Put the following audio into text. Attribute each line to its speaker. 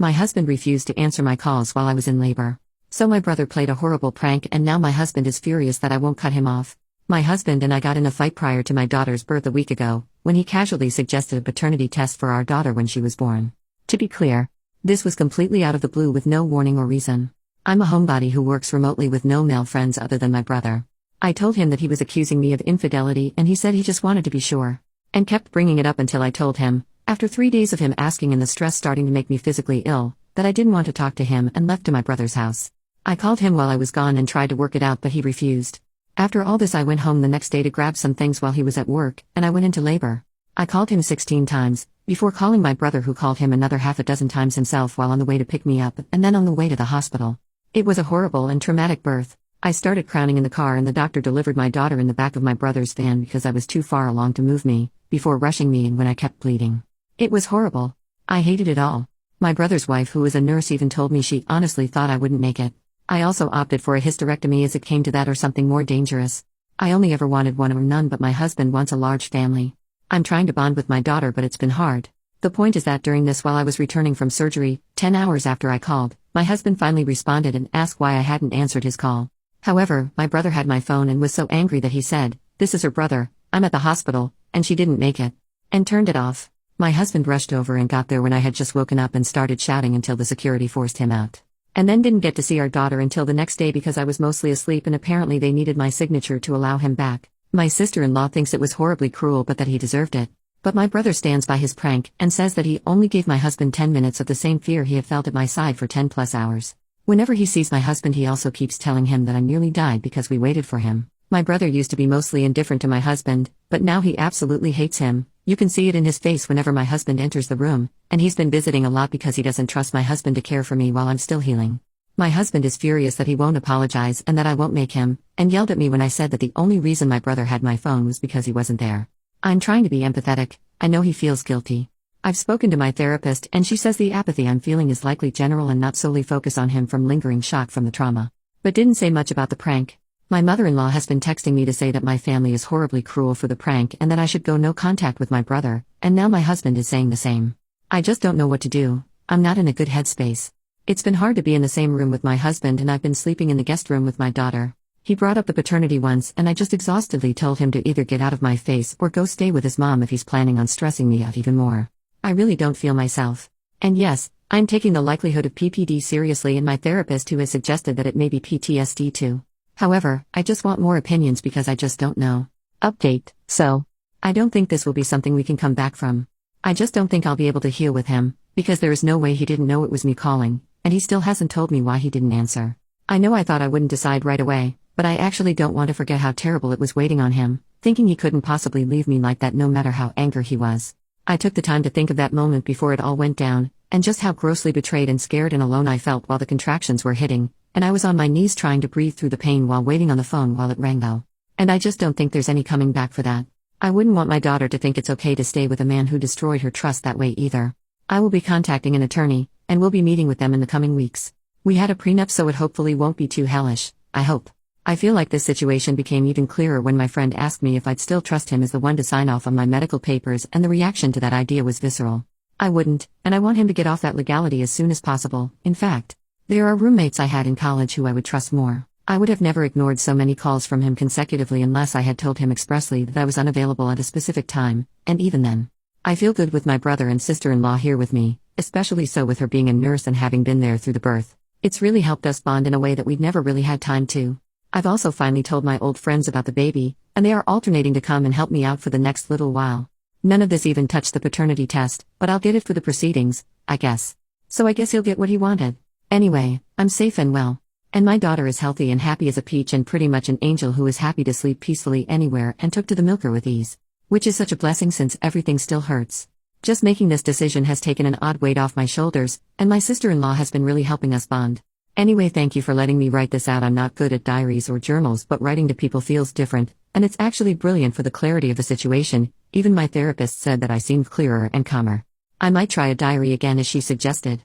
Speaker 1: My husband refused to answer my calls while I was in labor. So my brother played a horrible prank, and now my husband is furious that I won't cut him off. My husband and I got in a fight prior to my daughter's birth a week ago, when he casually suggested a paternity test for our daughter when she was born. To be clear, this was completely out of the blue with no warning or reason. I'm a homebody who works remotely with no male friends other than my brother. I told him that he was accusing me of infidelity, and he said he just wanted to be sure. And kept bringing it up until I told him, after 3 days of him asking and the stress starting to make me physically ill, that I didn't want to talk to him and left to my brother's house. I called him while I was gone and tried to work it out, but he refused. After all this, I went home the next day to grab some things while he was at work, and I went into labor. I called him 16 times, before calling my brother, who called him another half a dozen times himself while on the way to pick me up and then on the way to the hospital. It was a horrible and traumatic birth. I started crowning in the car, and the doctor delivered my daughter in the back of my brother's van because I was too far along to move me, before rushing me in when I kept bleeding. It was horrible. I hated it all. My brother's wife, who was a nurse, even told me she honestly thought I wouldn't make it. I also opted for a hysterectomy as it came to that, or something more dangerous. I only ever wanted one or none, but my husband wants a large family. I'm trying to bond with my daughter, but it's been hard. The point is that during this, while I was returning from surgery, 10 hours after I called, my husband finally responded and asked why I hadn't answered his call. However, my brother had my phone and was so angry that he said, "This is her brother, I'm at the hospital, and she didn't make it," and turned it off. My husband rushed over and got there when I had just woken up and started shouting until the security forced him out. And then didn't get to see our daughter until the next day because I was mostly asleep, and apparently they needed my signature to allow him back. My sister-in-law thinks it was horribly cruel, but that he deserved it. But my brother stands by his prank and says that he only gave my husband 10 minutes of the same fear he had felt at my side for 10 plus hours. Whenever he sees my husband, he also keeps telling him that I nearly died because we waited for him. My brother used to be mostly indifferent to my husband, but now he absolutely hates him. You can see it in his face whenever my husband enters the room, and he's been visiting a lot because he doesn't trust my husband to care for me while I'm still healing. My husband is furious that he won't apologize and that I won't make him, and yelled at me when I said that the only reason my brother had my phone was because he wasn't there. I'm trying to be empathetic. I know he feels guilty. I've spoken to my therapist, and she says the apathy I'm feeling is likely general and not solely focused on him from lingering shock from the trauma. But didn't say much about the prank. My mother-in-law has been texting me to say that my family is horribly cruel for the prank and that I should go no contact with my brother, and now my husband is saying the same. I just don't know what to do. I'm not in a good headspace. It's been hard to be in the same room with my husband, and I've been sleeping in the guest room with my daughter. He brought up the paternity once, and I just exhaustedly told him to either get out of my face or go stay with his mom if he's planning on stressing me out even more. I really don't feel myself. And yes, I'm taking the likelihood of PPD seriously, and my therapist who has suggested that it may be PTSD too. However, I just want more opinions because I just don't know. Update. So, I don't think this will be something we can come back from. I just don't think I'll be able to heal with him, because there is no way he didn't know it was me calling, and he still hasn't told me why he didn't answer. I know I thought I wouldn't decide right away, but I actually don't want to forget how terrible it was waiting on him, thinking he couldn't possibly leave me like that no matter how angry he was. I took the time to think of that moment before it all went down, and just how grossly betrayed and scared and alone I felt while the contractions were hitting, and I was on my knees trying to breathe through the pain while waiting on the phone while it rang though. And I just don't think there's any coming back for that. I wouldn't want my daughter to think it's okay to stay with a man who destroyed her trust that way either. I will be contacting an attorney, and we'll be meeting with them in the coming weeks. We had a prenup, so it hopefully won't be too hellish, I hope. I feel like this situation became even clearer when my friend asked me if I'd still trust him as the one to sign off on my medical papers, and the reaction to that idea was visceral. I wouldn't, and I want him to get off that legality as soon as possible. In fact, there are roommates I had in college who I would trust more. I would have never ignored so many calls from him consecutively unless I had told him expressly that I was unavailable at a specific time, and even then. I feel good with my brother and sister-in-law here with me, especially so with her being a nurse and having been there through the birth. It's really helped us bond in a way that we'd never really had time to. I've also finally told my old friends about the baby, and they are alternating to come and help me out for the next little while. None of this even touched the paternity test, but I'll get it for the proceedings, I guess. So I guess he'll get what he wanted. Anyway, I'm safe and well. And my daughter is healthy and happy as a peach, and pretty much an angel who is happy to sleep peacefully anywhere and took to the milker with ease. Which is such a blessing since everything still hurts. Just making this decision has taken an odd weight off my shoulders, and my sister-in-law has been really helping us bond. Anyway, thank you for letting me write this out. I'm not good at diaries or journals, but writing to people feels different, and it's actually brilliant for the clarity of the situation. Even my therapist said that I seemed clearer and calmer. I might try a diary again as she suggested.